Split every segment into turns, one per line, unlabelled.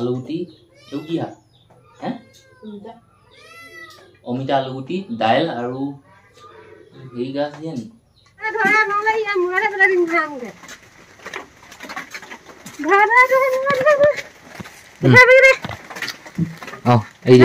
আলুগুটি এইটো কি শাক অমিতা আলুগুটি দাইল আৰু হেৰি গাছ দিয়ে নি এই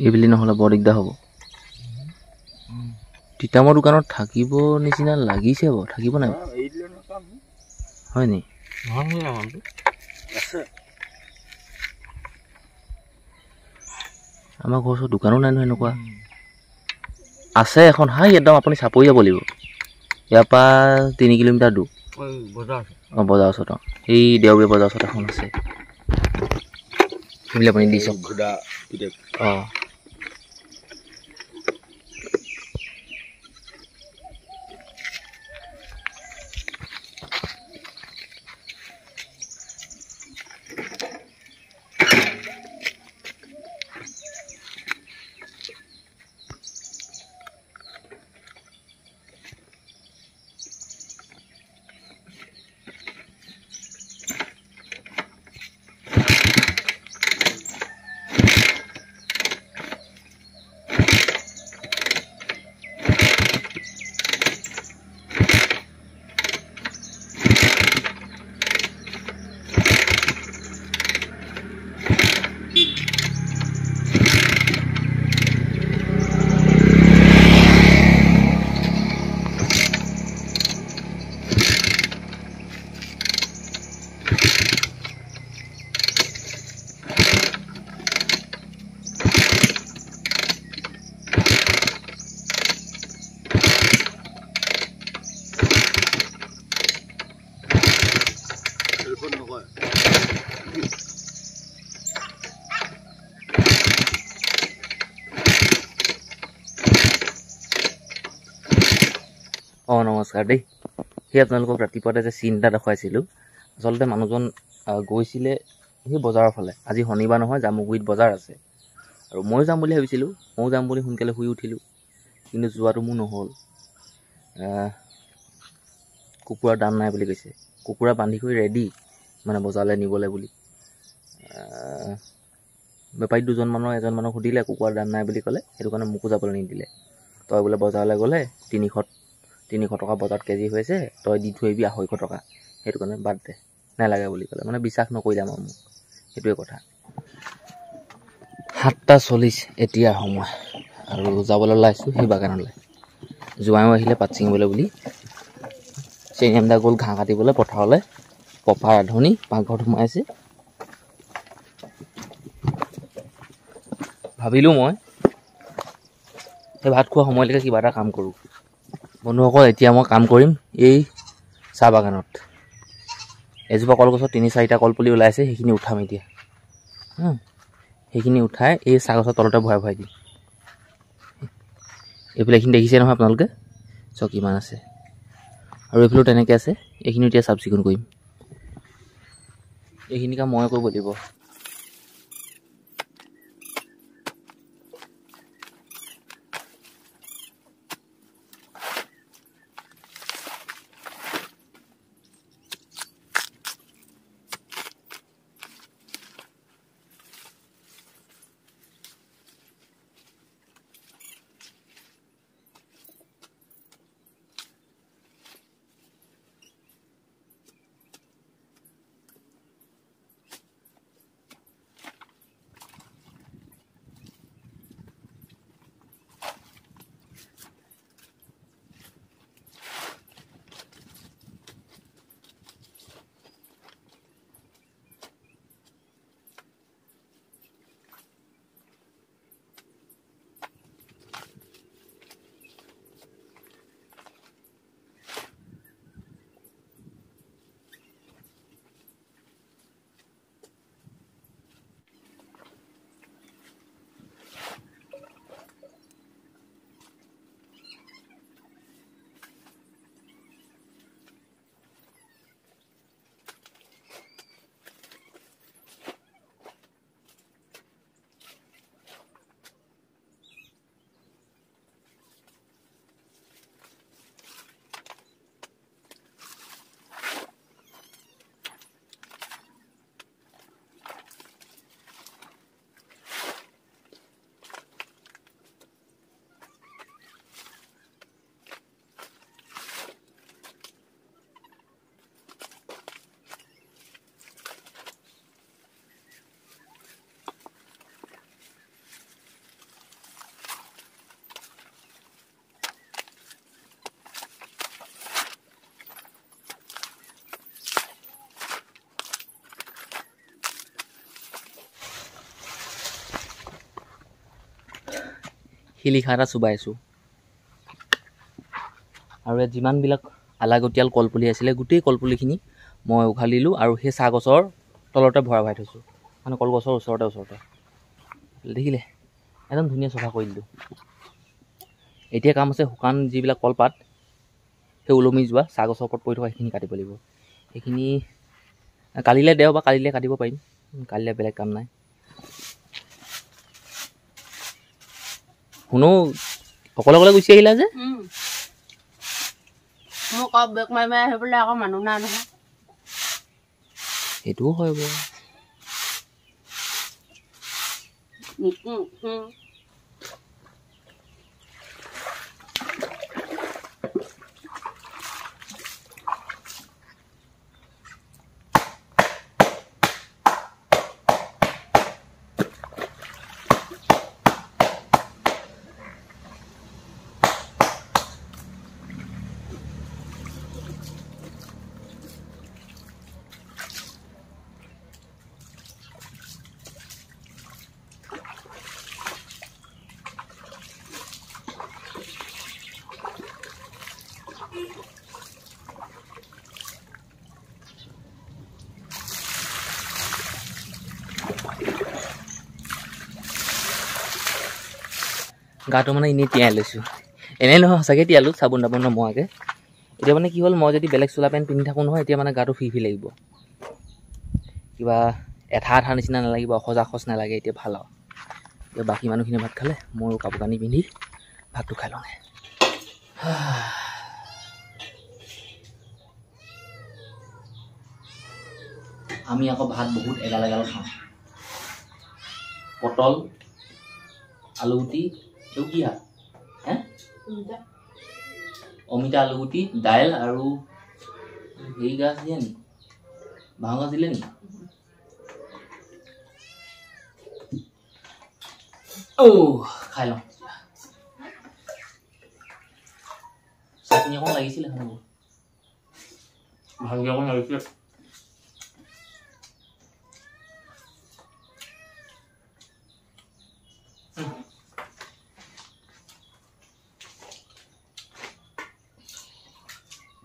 এইবুলি নহ'লে বৰ দিগদাৰ হ'ব তিতামৰ দোকানত থাকিব নিচিনা লাগিছে বাৰু থাকিব নাই হয় নি আমাৰ ঘৰৰ ওচৰত দোকানো নাই নহয় এনেকুৱা আছে এখন হাই একদম আপুনি চাপৰি যাব লাগিব ইয়াৰ পৰা 3 কিলোমিটাৰ দূৰ অঁ বজাৰ ওচৰত অঁ এই দেওবৰীয়া বজাৰ ওচৰত এখন আছে সেইবুলি আপুনি দি চাওক অঁ অঁ নমস্কাৰ দেই সেই আপোনালোকক ৰাতিপুৱাতে যে চিন এটা দেখুৱাইছিলোঁ আচলতে মানুহজন গৈছিলে সেই বজাৰৰ ফালে আজি শনিবাৰ নহয় জামুগুৰিত বজাৰ আছে আৰু ময়ো যাম বুলি ভাবিছিলোঁ ময়ো যাম বুলি সোনকালে শুই উঠিলোঁ কিন্তু যোৱাটো মোৰ নহ'ল কুকুৰাৰ দাম নাই বুলি কৈছে কুকুৰা বান্ধি কৰি ৰেডি মানে বজাৰলৈ নিবলৈ বুলি বেপাৰী দুজনমানৰ এজনমানক সুধিলে কুকুৰাৰ দাম নাই বুলি ক'লে সেইটো কাৰণে মোকো যাবলৈ নিদিলে তই বোলে বজাৰলৈ গ'লে 300 টকা বজাৰত কেজি হৈছে তই দি থৈ আহিবি 250 টকা সেইটো কাৰণে বাদ দে নালাগে বুলি ক'লে মানে বিশ্বাস নকৰিলে আমাৰ মোক সেইটোৱে কথা 7:40 এতিয়া সময় আৰু যাবলৈ ওলাইছোঁ সেই বাগানলৈ জোৱাইও আহিলে পাত ছিঙিবলৈ বুলি চেনিয়ামদা গ'ল ঘাঁহ কাটিবলৈ পথাৰলৈ পপা ৰান্ধনি পাকঘৰত সোমাইছে ভাবিলোঁ মই সেই ভাত খোৱা সময়লৈকে কিবা এটা কাম কৰোঁ বন্ধুসকল এতিয়া মই কাম কৰিম এই চাহ বাগানত এজোপা কলগছত 3-4টা কলপুলি ওলাইছে সেইখিনি উঠাম এতিয়া সেইখিনি উঠাই এই চাহ গছৰ তলতে ভৰাই দিম এইফালে এইখিনি দেখিছে নহয় আপোনালোকে চাওক কিমান আছে আৰু এইফালেও তেনেকৈ আছে এইখিনি এতিয়া চাফ চিকুণ কৰিম এইখিনি কাম মই কৰিব লাগিব শিলিখা এটা চুবাই আছোঁ আৰু ইয়াত যিমানবিলাক আলাগতিয়াল কলপুলি আছিলে গোটেই কলপুলিখিনি মই উঘালিলোঁ আৰু সেই চাহ গছৰ তলতে ভৰাই থৈছোঁ মানে কলগছৰ ওচৰতে দেখিলে একদম ধুনীয়া চফা কৰি দিলোঁ এতিয়া কাম আছে শুকান যিবিলাক কলপাত সেই ওলমি যোৱা চাহ গছৰ ওপৰত পৰি থকা সেইখিনি কাটিব লাগিব সেইখিনি কালিলৈ দেও বা কালিলৈ কাটিব পাৰিম কালিলৈ বেলেগ কাম নাই শুনো অকলে গুচি আহিলা যে
মোক বেক মাৰি আহিবলৈ আকৌ মানুহ নাই নহয়
সেইটোও হয় বাৰু গাটো মানে এনেই তিয়াই লৈছোঁ এনেই নহয় সঁচাকৈ তিয়ালোঁ চাবোন তাবোন নমোৱাকৈ এতিয়া মানে কি হ'ল মই যদি বেলেগ চোলা পেণ্ট পিন্ধি থাকোঁ নহয় এতিয়া মানে গাটো ফি লাগিব কিবা এঠা নিচিনা নালাগিব অসজ নালাগে এতিয়া ভাল আৰু এতিয়া বাকী মানুহখিনি ভাত খালে ময়ো কাপোৰ কানি পিন্ধি ভাতটো খাই লওঁগে আমি আকৌ ভাত বহুত এগাল খাওঁ পটল আলুগুটি এইটো কি শাক অমিতা আলুগুটি দাইল আৰু হেৰি গাছ দিয়ে নি বাঁহ গাজ দিলে নি খাই লওঁ চাটনি অকণ লাগিছিলে ভালকৈ অকণ লাগিছিলে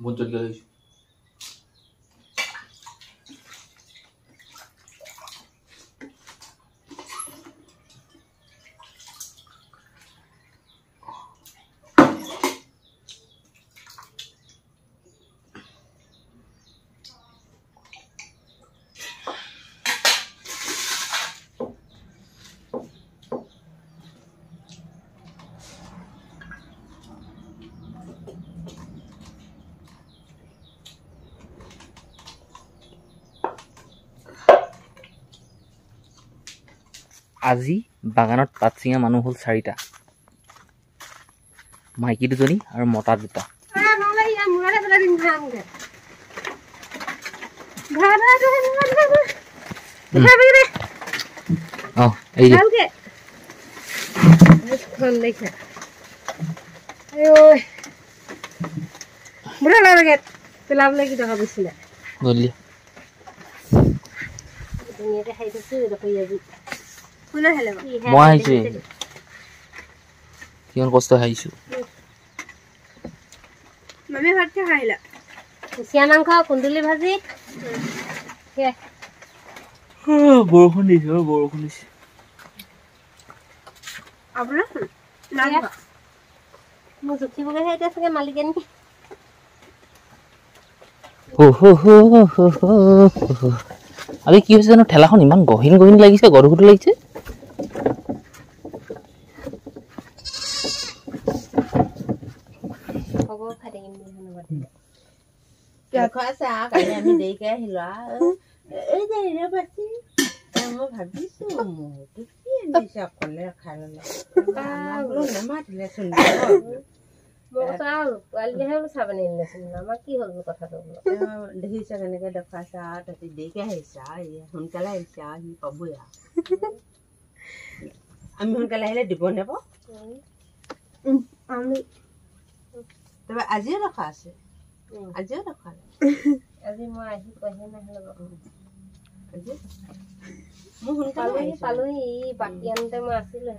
বহুত জলকীয়া লৈছোঁ আজি বাগানত পাত ছিঙা মানুহ হ'ল 4টা মাইকী 2জনী আৰু মতা 2টা মই আহিছোঁ কিমান কষ্ট আহিছোঁ
মামী ভাত কি খাইলা কুচিয়া মাংস কুন্দুলি ভাজি
বৰষুণ দিছে
আপোনাৰ মোৰ জুখিবগৈহে এতিয়া চাগে মালিকে নেকি
আজি কি হৈছে জানো ঠেলাখন ইমান গহীন লাগিছে গধুৰ লাগিছে
আমি দেৰিকে আহিলো মই ভাবিছো অকলে খাই ললো নামাতিলেচোন দেখিছা কেনেকে দেখুৱাইছা তাতে দেৰিকে আহিছা সোনকালে আহিছা সি পাবই আমি সোনকালে আহিলে দিব নেব তাৰপৰা আজিও ৰখা আছে আজিও ৰখা আজি মই আহি কহে নাহিলো আজি মই সোনকালে পালোহি বাকী আনোতে মই আছিলো